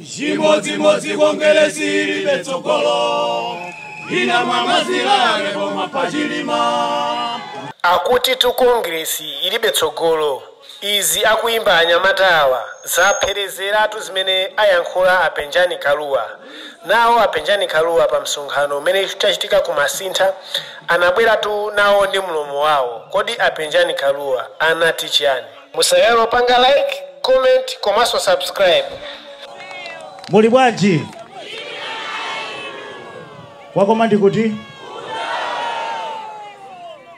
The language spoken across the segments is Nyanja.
Chimodzimodzi kongeresi ilibe tsogolo. Ina mamazira lebo mapachilima. Akuti tu kongresi ilibe tsogolo. Izi akuimba anyamatawa zapherezeratu zimene ayankhula apenjani Kaluwa. Nawo apenjani Kaluwa pa msonkhano umene utachitika ku Masintha anabweratu nawo ndi mlomo wawo. Kodi apenjani Kaluwa anati chiyani? Musayalo panga like, comment, komanso subscribe. Muli bwanji? Wakoma ndikuti?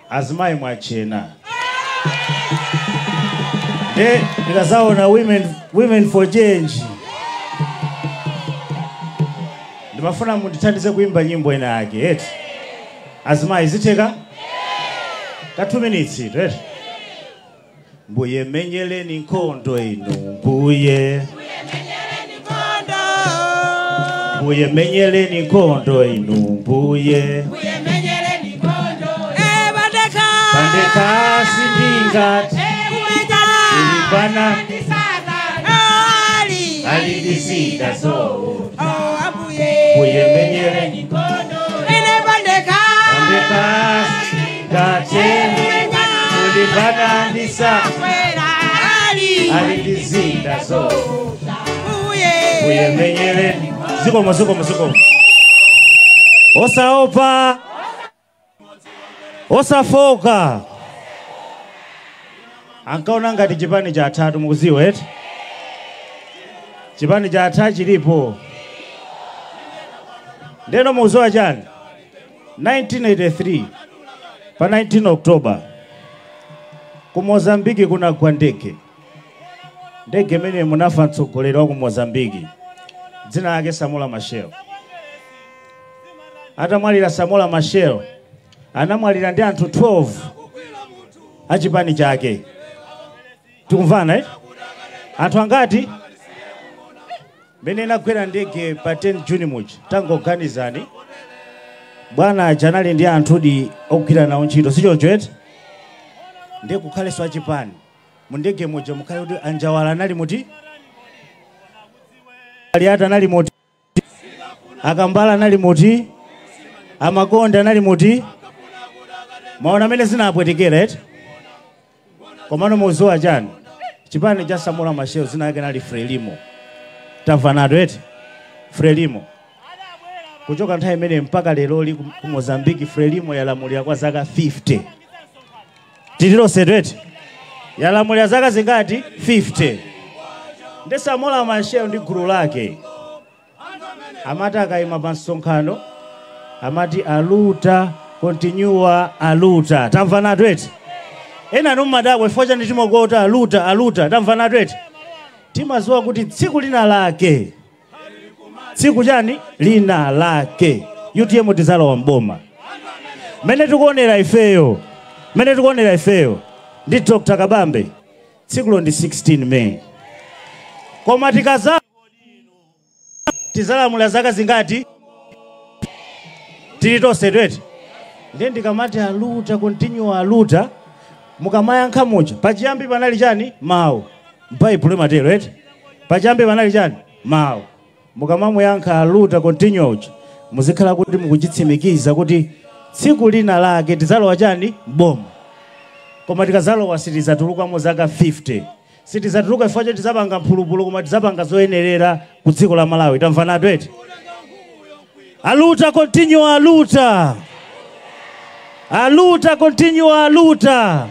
Azimayi mwachena. Nikazaona women for change. Ndimafuna mundithandize kuimba nyimbo ina yake, eti. Azimayi zitheka? Ka 2 minutes, right? Mbuye menyeleni nkhondo inu, mbuye. Mbuye menyeleni nkhondo inu, mbuye. Bandeka sindingati. Ilipana alidisida so. Mbuye menyeleni nkhondo. Bandeka sindingati. Ilipana alidisida so. Mbuye menyeleni. Zikomo. Osaopa. Osafoka. Ankaona ngati chipani cha atatu mukuziwa eti? Chipani cha atatu chilipo. Ndeno mukuziwa chani? 1983 pa 19 October ku Mozambique kuna kwa ndege. Ndege mene munafa mtsogoleri wa ku Mozambique. Dzina lake Samora Machel. Atamwalira Samora Machel anamwalira ndi anthu 12 achipani chake. Tikumvana anthu angati? Mene nakwera ndege pa 10 June muchi tangoganizani bwana janali ndi anthu di okugwira nawo ntchito sichoncho eti? Ndiye kukhalenso achipani mu ndege moja mukhale kuti Anjawala anali muti? Aliata anali muti? Akambala anali muti? Amakonda anali muti? Maona mene zinapwetekera eti? Komano muzowa chani? Chipani cha Samora Machel zina yake nali Frelimo. Tamvanato eti? Frelimo. Kuchoka nthawi imene mpaka lero li ku Mozambique Frelimo yalamulira kwa zaka 50. Tililonse eti? Yalamulira zaka zingati? 50. Ndi Samora Machel ndi gulu lake amati akayima pa msonkhano amati aluta continua aluta. Tamvanato eti? Ena numadabwe focha ndi timogota aluta. Tamvanato eti? Timaziwa kuti tsiku lina lake. Tsiku chani? Lina lake. UTM tizalo wa mboma. Mene tikuonera ifeyo. Ndi Dr. Kabambe. Tsiku ndi 16 May. Koma tikaza tizalamula zaka zingati? Tilitose tweti. Ndiye ndikamati aluta continue aluta mukamayankha muja pachiyambi panali chani? Mawu. Bible matero eti? Pachiyambi panali chani? Mawu. Mukamamuyankha aluta continue uja muzikhala kuti mukuchitsimikiza kuti tsiku lina lake tizalowa chani? Mboma. Koma tikazalowa sitizatuluka mu zaka 50. Sitizatuluka ifacho tizapanga mphulupulu koma tizapanga zoyenerera ku dziko la Malawi. Tamvanato eti? Aluta continue aluta. Aluta continue aluta.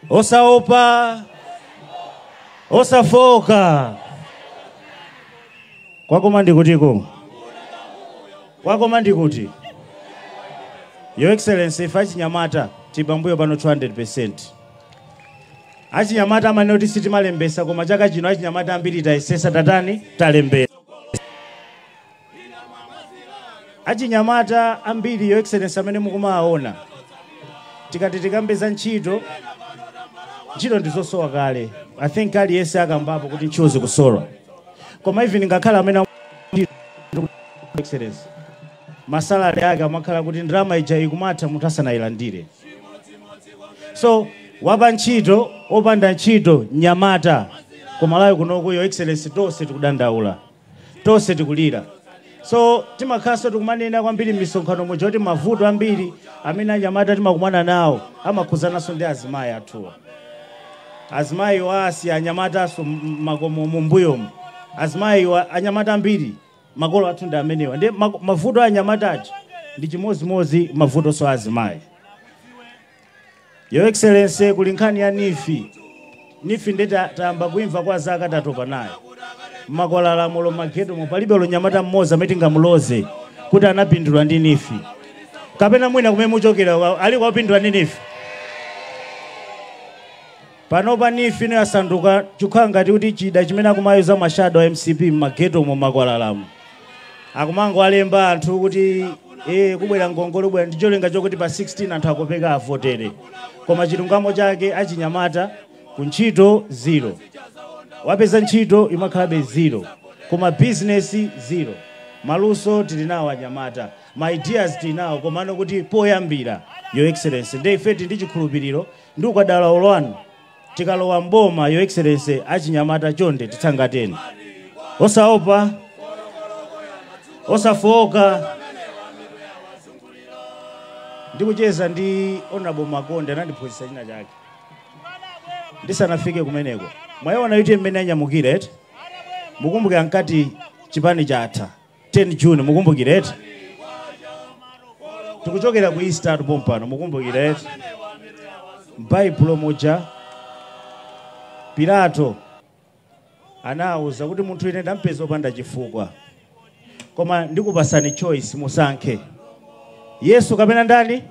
Osaopa. Osafoka. Kwakoma ndikutiko? Kwakoma ndikuti? Your Excellency ifa achinyamata tibambuyo pano 200%. Achinyamata amanoti sitimalembesa koma chaka chino achinyamata ambiri taisesa tatani talembesa. Achinyamata ambiri Your Excellency amene mukumaona tikati tikambeza ntchito ndizosowa kale. I think aliyese akambapo kuti ntchito zikusowa. Koma even ngakhala amene Excellency masalari yake amakhala kuti ndalama ija ikumatha munthu asanayilandire. So wapa ntchito opanda ntchito nyamata Kumalawi kunoko Your Excellency tonse tikudandaula. Tonse tikulira. So timakhaso tikumanena kwambiri misonkhano mojoti mavuto ambiri amene anyamata timakumana nawo amakhuzanaso ndi azimayi athuwa. Azimayi wasi anyamataso makomo mumbuyomu. Azimayi anyamata ambiri makolo athu ndi amenewa. Ndi mavuto anyamatachi ndi chimozimozi mavuto so azimayi. Your Excellency kulinkhani ya nifi. Nifi ndi tamba kuimva kwa zaka tatopa nayo. Makwalala mulo mageto mopalibe lonyamata mmoza metinga muloze kuti anapindulwa ndi nifi. Kapena mwina kumene muchokera ali kwapindulwa ndi nifi. Panopa nifi no yasanduka chukhala ngati kuti chida chimene akumayuza mashado a MCP mageto mu makwalalamo. Akumango alemba anthu kuti kubwera ngongole bwera ndi cholinga chokuti pa 16 anthu akopeka avotere. Koma chilungamo chake achinyamata kunchito 0. Wapeza ntchito imakhalabe 0. Koma business 0. Maluso tilinawo anyamata. My ideas tilinawo komano kuti poyambira Your Excellency. Ndi ifeti ndi chikhulupiriro ndi ukadala olwanu. Tikalowa mboma Your Excellency achinyamata chonde titsangateni. Osaopa. Osafoka. Ndikucheza ndi Honorable Makonde anandiphunzitsa china chake. Ndisanafike kumeneko. Mwayiona yuti mmene anyamukire eti. Mukumbukira nkati chipani chatha 10 June mukumbukire eti. Tikuchokera ku Easter pompano mukumbukire eti. Bible moja Pilato anauza kuti munthu ine ndampeza opanda chifukwa. Koma ndikupasani choice musankhe. Yesu kapena ndani?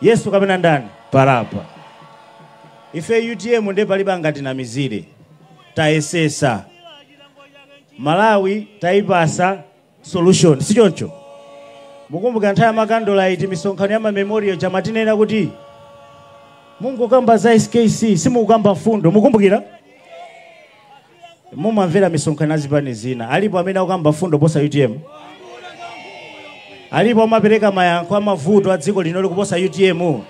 Yesu kapena ndani? Baraba. Ife UTM nde palibe ngati na mizire. Taesesa. Malawi taipasa solution. Sichoncho. Mukumbuka nthawi ya makandolite misonkhano ya memorial chamatinena kuti Mungu kamba za SKC simukamba mfundo. Mukumbukira? Mumamvera misonkhano azipani zina. Alipo amene akamba mfundo posa UTM. Alipo amapereka mayankho amavuto a dziko lino likuposa UTM.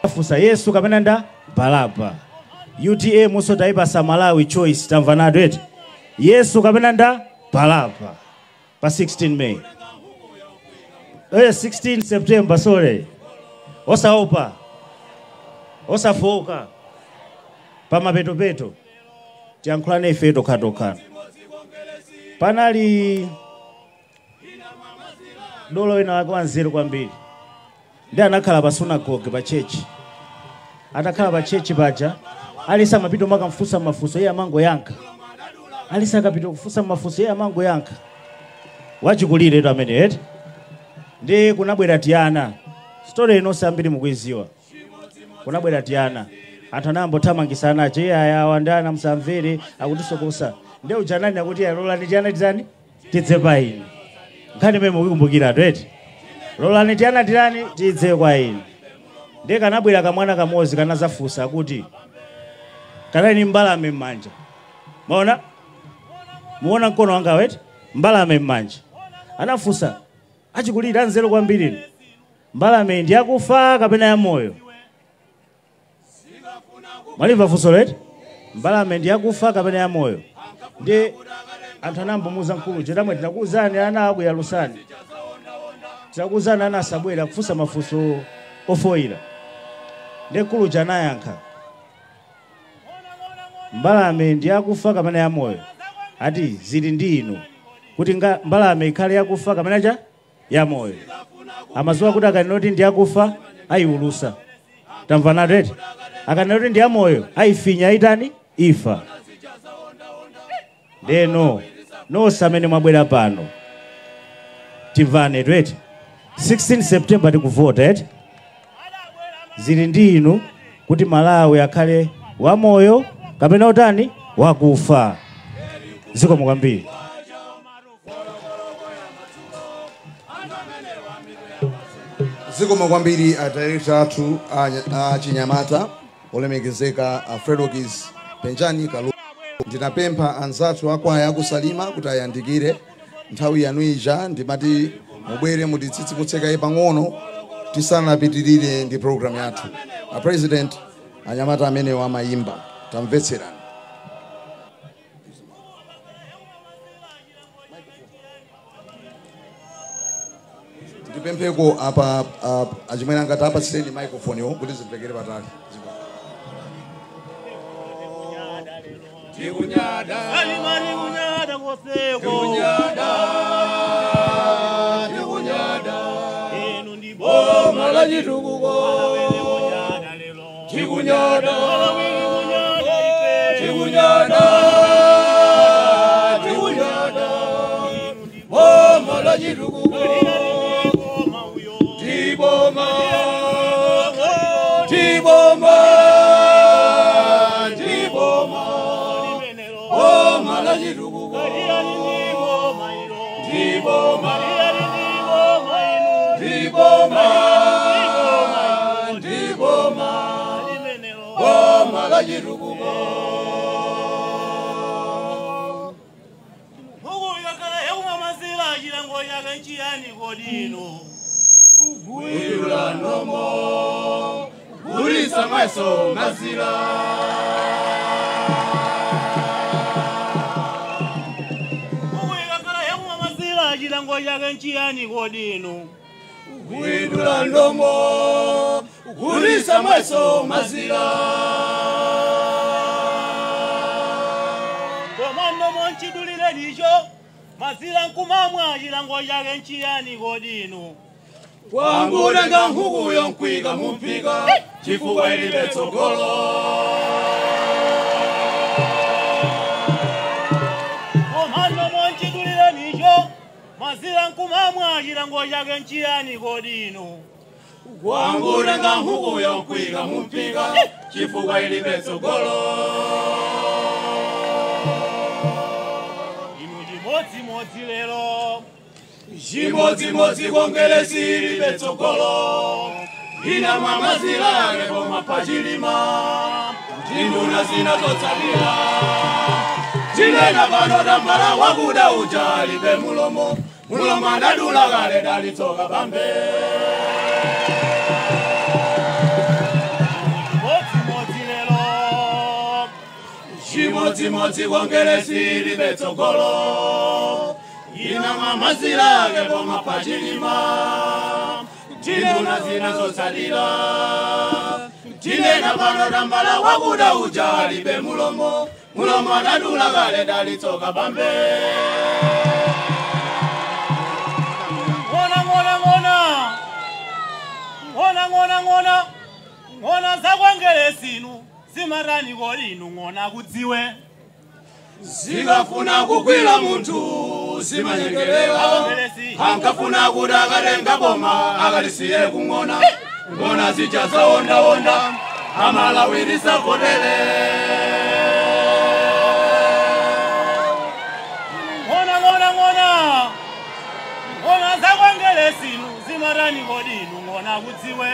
Afusa Yesu kapena nda Baraba. UTM so taipasa Malawi choice tamva nado eti. Yesu kapena nda Baraba. Pa 16 May. 16 September sorry. Osaopa. Osafoka. Pa mapeto-peto. Tiyankhulane ife tokha. Panali dolo ina wake wanzeru kwambiri. Ndi anakhala pa sunagoge pa church. Atakhala pa church paja alisa mapito makamfusa mafuso yeye amango yanka. Alisa akapita kufusa mafuso yeye amango yanka. Wachikulire eto amene eti. Ndi kunabwera Tiana. Story ino sambiri mukwiziwa. Kunabwera Tiana. Anthu anambothamangisana ache aya wandana msamvere akutisokosa. Ndi ujanani akuti lola ni Tiana tizani? Tidze pa ine. Nkhani meme ukikumbukira eti. Lola ni Tiana tirani tidze kwa ine. Ndi kanabwera kamwana kamozi kanazafusa kuti kanali mbalame mmanja. Maona? Muona mkono wanga weti? Mbalame mmanja. Anafusa achikulira anzelo kwambiri. Mbalame ndi akufa kapena ya moyo. Mwaliva fuso leti? Mbalame ndi akufa kapena ya moyo. Ndi anthu anambomuza mkulu chetamwe tinakuzani ana aku ya lusani. Tinakuzani ana asabwera kufusa mafuso ofoira. Ndi mkulu chanayankha. Mbalame ndi akufa kapena ya moyo. Ati zili ndi inu. Kuti mbalame ikhale yakufa kapena cha ya moyo. Amazuwa kuti akanoti ndi akufa ayiulusa. Tamva nado eti? Akanoti ndi ya moyo ayifinya itani ifa. Deno no samene mwabwera pano. Timvane eti? 16 September tikuvota eti? Zili ndi inu kuti Malawi akhale wa moyo kapena utani wakufa. Ziko mukwambiri. Ziko mukwambiri director athu achinyamata olemekezeka Fredokis Penjani Kaluwa. Ndinapempha anzathu akwaya akusalima kuti ayandikire nthawi yanu ija ndimati mubwere mutitsitsi kutseka pang'ono tisanapitirire ndi program yathu. President anyamata amene wamayimba tamvetserani. Ndipempheko apa achimwene angati apa siteni microphone yo kuti zimvekere patali. Tikunyada alimani kunyada koseko tikunyada inu ndi boma la chitukuko tikunyada boma la chitukuko tiboma Ugwira nomo Urisa maiso mazira Ugwira kala hemu mazira jilango yake nchiani kodino Ugwira nomo Urisa maiso mazira Komando monchidulile dijo Mazira nkumamwa jilango yake nchiani kodino Wangure nga nkugu yonkwiga mumpiga Chifuwa ilibe tsogolo Omano monchi dulile nijo Mazira nkumamwa jilango yage nchiani godino Wangure nga nkugu yonkwiga mumpiga Chifuwa ilibe tsogolo Inuji moti lelo Jimoti kongelesi ilibe tsogolo Ina mamazila nebo mapajilima Jinduna zinazotsalira Jinena bano dambala wakuda uja libe mulomo Mulomo andadula gale dalitoka bambe Jimoti kongelesi ilibe tsogolo Ina mamazila nebo mapajilima Jinduna zinazotsalira Jinena bano dambala wakuda uja libe mulomo Mulomo andadula gale dalitoka bambe Ngona zakwangelesinu Simarani golinu ngona kudziwe Zikafuna kukwila muntu Simanyengerewa Hankafuna kudakarenga boma Akalisiye kungona Ngona zijaza onda Amala wirisa kodele Ngona zakwangelesinu Simarani golinu ngona kudziwe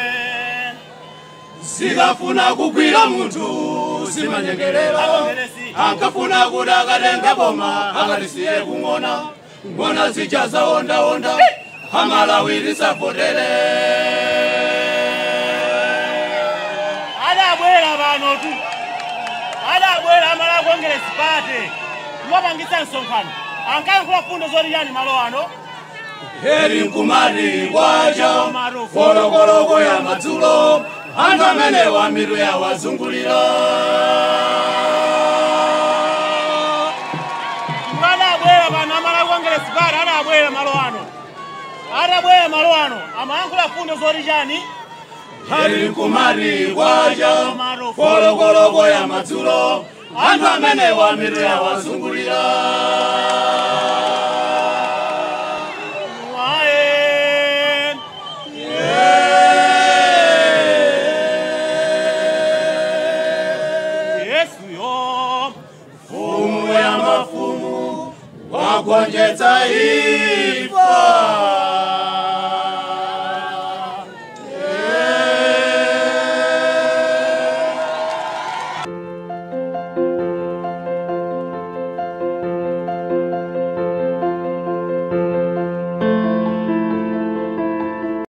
Zikafuna kukwila muntu Simanyengerewa Hankafuna kudakarenga boma Akalisiye kungona Ngona zijaza onda Amala wirisa kodele Adabwela bano tu Adabwela amala kongelesi pate Mwapangisa nsonkhano Ankaya nkula fundo zori yani malo ano Heri nkumari waja Fologologo ya madzulo Andamene wa miru ya wazungulira Adabwela bano amala kongelesi pate Adabwela malo ano Amankula fundo zori yani Heri nkumari waja Fologologo ya madzulo Andamene wa miru ya wazungulira Yesu yo Fumu ya mafumu Wakonjeta hii